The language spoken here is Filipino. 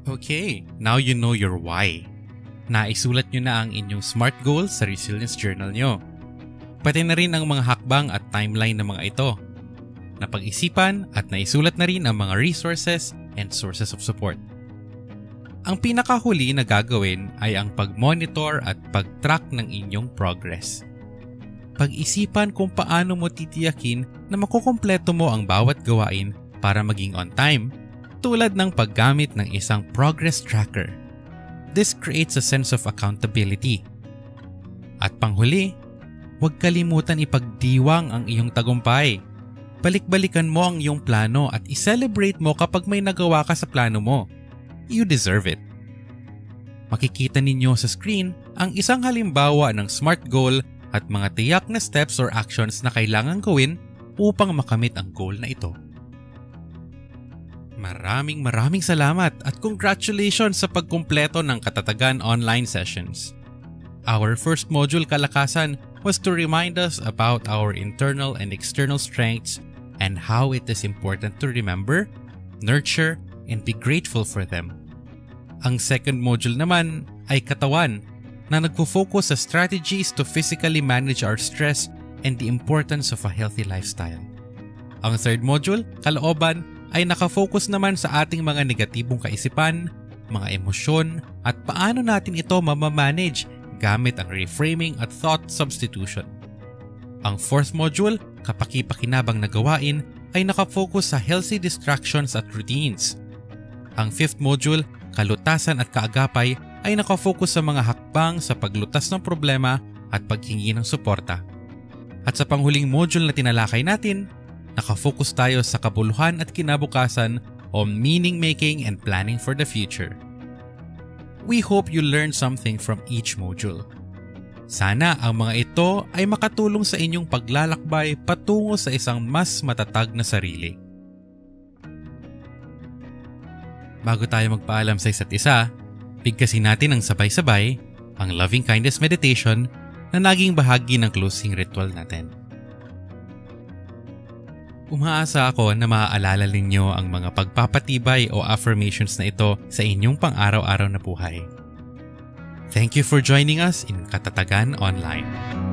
Okay, now you know your why. Naisulat nyo na ang inyong SMART goals sa Resilience Journal nyo. Pati na rin ang mga hakbang at timeline ng mga ito. Napag-isipan at naisulat na rin ang mga resources and sources of support. Ang pinakahuli na gagawin ay ang pag-monitor at pag-track ng inyong progress. Pag-isipan kung paano mo titiyakin na makukumpleto mo ang bawat gawain para maging on time, tulad ng paggamit ng isang progress tracker. This creates a sense of accountability. At panghuli, huwag kalimutan ipagdiwang ang iyong tagumpay. Balik-balikan mo ang iyong plano at i-celebrate mo kapag may nagawa ka sa plano mo. You deserve it. Makikita ninyo sa screen ang isang halimbawa ng SMART goal at mga tiyak na steps or actions na kailangan gawin upang makamit ang goal na ito. Maraming salamat at congratulations sa pagkumpleto ng Katatagan online sessions. Our first module, Kalakasan, was to remind us about our internal and external strengths and how it is important to remember, nurture, and be grateful for them. Ang second module naman ay Katawan, na nagpo-focus sa strategies to physically manage our stress and the importance of a healthy lifestyle. Ang third module, Kalooban, ay nakafocus naman sa ating mga negatibong kaisipan, mga emosyon, at paano natin ito mamamanage gamit ang reframing at thought substitution. Ang fourth module, Kapaki-pakinabang na gawain, ay nakafocus sa healthy distractions at routines. Ang fifth module, Kalutasan at Kaagapay, ay nakafocus sa mga hakbang sa paglutas ng problema at paghingi ng suporta. At sa panghuling module na tinalakay natin, nakafocus tayo sa kabuluhan at kinabukasan o meaning-making and planning for the future. We hope you learned something from each module. Sana ang mga ito ay makatulong sa inyong paglalakbay patungo sa isang mas matatag na sarili. Bago tayo magpaalam sa isa't isa, bigkasin natin ang sabay-sabay ang Loving Kindness Meditation na naging bahagi ng closing ritual natin. Umaasa ako na maaalala ninyo ang mga pagpapatibay o affirmations na ito sa inyong pang-araw-araw na buhay. Thank you for joining us in Katatagan Online.